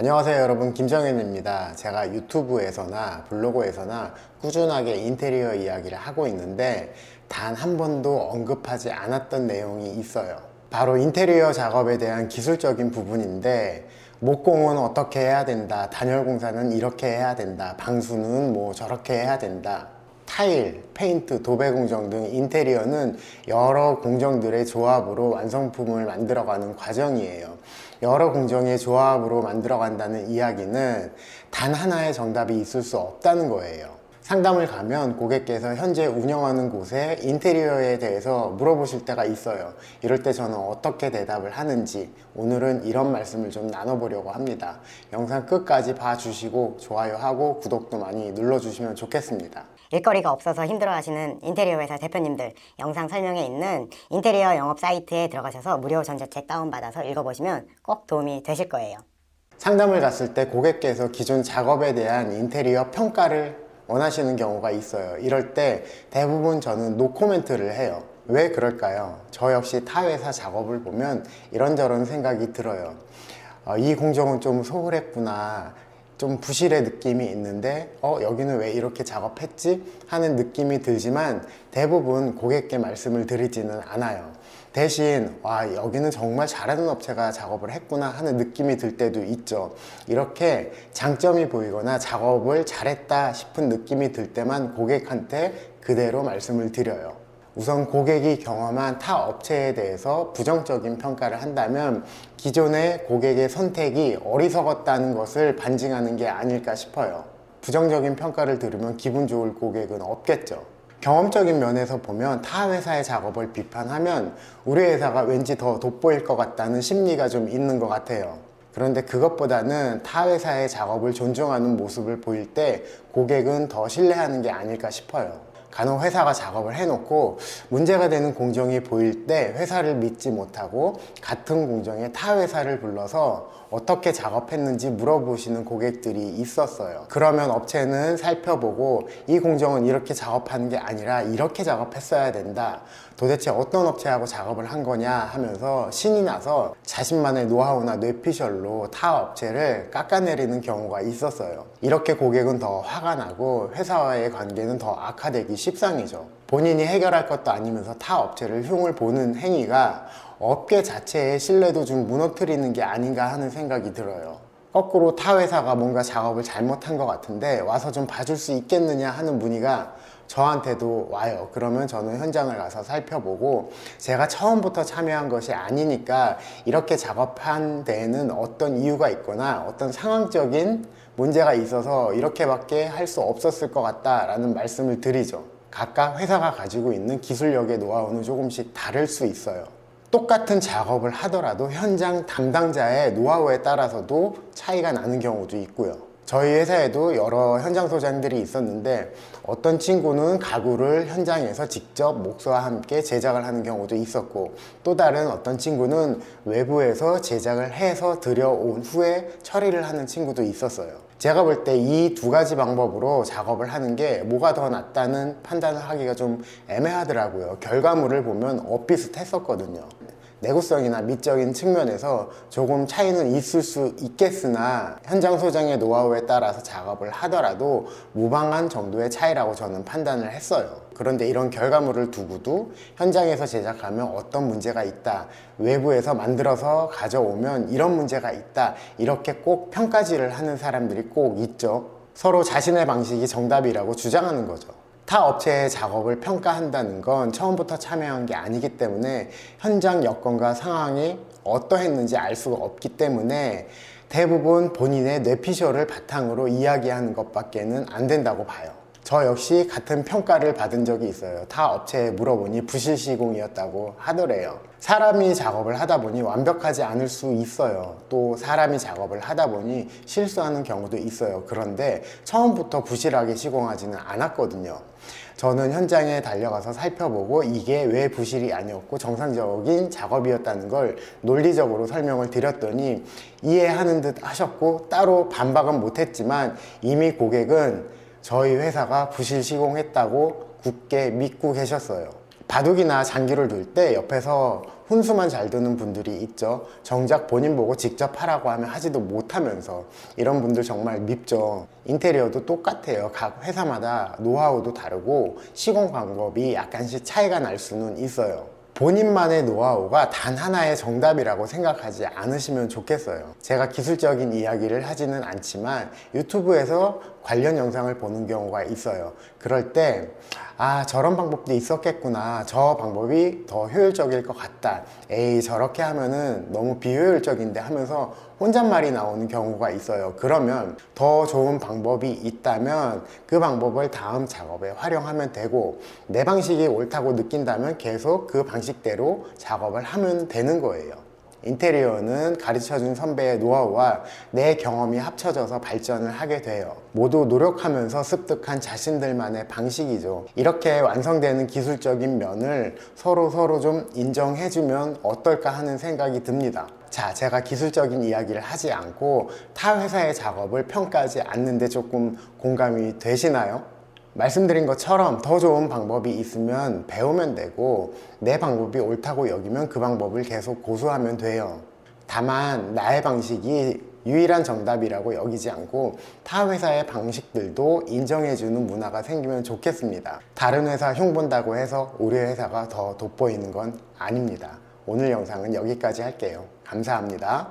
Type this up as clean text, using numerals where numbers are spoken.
안녕하세요 여러분, 김정현입니다. 제가 유튜브에서나 블로그에서나 꾸준하게 인테리어 이야기를 하고 있는데 단 한 번도 언급하지 않았던 내용이 있어요. 바로 인테리어 작업에 대한 기술적인 부분인데, 목공은 어떻게 해야 된다, 단열 공사는 이렇게 해야 된다, 방수는 뭐 저렇게 해야 된다, 타일, 페인트, 도배 공정 등 인테리어는 여러 공정들의 조합으로 완성품을 만들어가는 과정이에요. 여러 공정의 조합으로 만들어간다는 이야기는 단 하나의 정답이 있을 수 없다는 거예요. 상담을 가면 고객께서 현재 운영하는 곳에 인테리어에 대해서 물어보실 때가 있어요. 이럴 때 저는 어떻게 대답을 하는지 오늘은 이런 말씀을 좀 나눠보려고 합니다. 영상 끝까지 봐주시고 좋아요하고 구독도 많이 눌러주시면 좋겠습니다. 일거리가 없어서 힘들어하시는 인테리어 회사 대표님들, 영상 설명에 있는 인테리어 영업 사이트에 들어가셔서 무료 전자책 다운받아서 읽어보시면 꼭 도움이 되실 거예요. 상담을 갔을 때 고객께서 기존 작업에 대한 인테리어 평가를 원하시는 경우가 있어요. 이럴 때 대부분 저는 노코멘트를 해요. 왜 그럴까요? 저 역시 타 회사 작업을 보면 이런저런 생각이 들어요. 이 공정은 좀 소홀했구나, 좀 부실의 느낌이 있는데 여기는 왜 이렇게 작업했지? 하는 느낌이 들지만 대부분 고객께 말씀을 드리지는 않아요. 대신 여기는 정말 잘하는 업체가 작업을 했구나 하는 느낌이 들 때도 있죠. 이렇게 장점이 보이거나 작업을 잘했다 싶은 느낌이 들 때만 고객한테 그대로 말씀을 드려요. 우선 고객이 경험한 타 업체에 대해서 부정적인 평가를 한다면 기존의 고객의 선택이 어리석었다는 것을 반증하는 게 아닐까 싶어요. 부정적인 평가를 들으면 기분 좋을 고객은 없겠죠. 경험적인 면에서 보면 타 회사의 작업을 비판하면 우리 회사가 왠지 더 돋보일 것 같다는 심리가 좀 있는 것 같아요. 그런데 그것보다는 타 회사의 작업을 존중하는 모습을 보일 때 고객은 더 신뢰하는 게 아닐까 싶어요. 간혹 회사가 작업을 해놓고 문제가 되는 공정이 보일 때 회사를 믿지 못하고 같은 공정에 타 회사를 불러서 어떻게 작업했는지 물어보시는 고객들이 있었어요. 그러면 업체는 살펴보고 이 공정은 이렇게 작업하는 게 아니라 이렇게 작업했어야 된다, 도대체 어떤 업체하고 작업을 한 거냐 하면서 신이 나서 자신만의 노하우나 뇌피셜로 타 업체를 깎아내리는 경우가 있었어요. 이렇게 고객은 더 화가 나고 회사와의 관계는 더 악화되기 십상이죠. 본인이 해결할 것도 아니면서 타 업체를 흉을 보는 행위가 업계 자체의 신뢰도 좀 무너뜨리는 게 아닌가 하는 생각이 들어요. 거꾸로 타 회사가 뭔가 작업을 잘못한 것 같은데 와서 좀 봐줄 수 있겠느냐 하는 문의가 저한테도 와요. 그러면 저는 현장을 가서 살펴보고 제가 처음부터 참여한 것이 아니니까 이렇게 작업한 데에는 어떤 이유가 있거나 어떤 상황적인 문제가 있어서 이렇게밖에 할 수 없었을 것 같다라는 말씀을 드리죠. 각각 회사가 가지고 있는 기술력의 노하우는 조금씩 다를 수 있어요. 똑같은 작업을 하더라도 현장 담당자의 노하우에 따라서도 차이가 나는 경우도 있고요. 저희 회사에도 여러 현장 소장들이 있었는데 어떤 친구는 가구를 현장에서 직접 목수와 함께 제작을 하는 경우도 있었고, 또 다른 어떤 친구는 외부에서 제작을 해서 들여온 후에 처리를 하는 친구도 있었어요. 제가 볼 때 이 두 가지 방법으로 작업을 하는 게 뭐가 더 낫다는 판단을 하기가 좀 애매하더라고요. 결과물을 보면 엇비슷했었거든요. 내구성이나 미적인 측면에서 조금 차이는 있을 수 있겠으나 현장 소장의 노하우에 따라서 작업을 하더라도 무방한 정도의 차이라고 저는 판단을 했어요. 그런데 이런 결과물을 두고도 현장에서 제작하면 어떤 문제가 있다, 외부에서 만들어서 가져오면 이런 문제가 있다, 이렇게 꼭 평가질을 하는 사람들이 꼭 있죠. 서로 자신의 방식이 정답이라고 주장하는 거죠. 타 업체의 작업을 평가한다는 건 처음부터 참여한 게 아니기 때문에 현장 여건과 상황이 어떠했는지 알 수가 없기 때문에 대부분 본인의 뇌피셜을 바탕으로 이야기하는 것밖에는 안 된다고 봐요. 저 역시 같은 평가를 받은 적이 있어요. 타 업체에 물어보니 부실 시공이었다고 하더래요. 사람이 작업을 하다 보니 완벽하지 않을 수 있어요. 또 사람이 작업을 하다 보니 실수하는 경우도 있어요. 그런데 처음부터 부실하게 시공하지는 않았거든요. 저는 현장에 달려가서 살펴보고 이게 왜 부실이 아니었고 정상적인 작업이었다는 걸 논리적으로 설명을 드렸더니 이해하는 듯 하셨고, 따로 반박은 못했지만 이미 고객은 저희 회사가 부실 시공했다고 굳게 믿고 계셨어요. 바둑이나 장기를 둘 때 옆에서 훈수만 잘 두는 분들이 있죠. 정작 본인 보고 직접 하라고 하면 하지도 못하면서. 이런 분들 정말 밉죠. 인테리어도 똑같아요. 각 회사마다 노하우도 다르고 시공 방법이 약간씩 차이가 날 수는 있어요. 본인만의 노하우가 단 하나의 정답이라고 생각하지 않으시면 좋겠어요. 제가 기술적인 이야기를 하지는 않지만 유튜브에서 관련 영상을 보는 경우가 있어요. 그럴 때 저런 방법도 있었겠구나, 저 방법이 더 효율적일 것 같다, 에이 저렇게 하면은 너무 비효율적인데 하면서 혼잣말이 나오는 경우가 있어요. 그러면 더 좋은 방법이 있다면 그 방법을 다음 작업에 활용하면 되고, 내 방식이 옳다고 느낀다면 계속 그 방식대로 작업을 하면 되는 거예요. 인테리어는 가르쳐준 선배의 노하우와 내 경험이 합쳐져서 발전을 하게 돼요. 모두 노력하면서 습득한 자신들만의 방식이죠. 이렇게 완성되는 기술적인 면을 서로 좀 인정해주면 어떨까 하는 생각이 듭니다. 자, 제가 기술적인 이야기를 하지 않고 타 회사의 작업을 평가하지 않는데 조금 공감이 되시나요? 말씀드린 것처럼 더 좋은 방법이 있으면 배우면 되고, 내 방법이 옳다고 여기면 그 방법을 계속 고수하면 돼요. 다만 나의 방식이 유일한 정답이라고 여기지 않고 타 회사의 방식들도 인정해주는 문화가 생기면 좋겠습니다. 다른 회사 흉본다고 해서 우리 회사가 더 돋보이는 건 아닙니다. 오늘 영상은 여기까지 할게요. 감사합니다.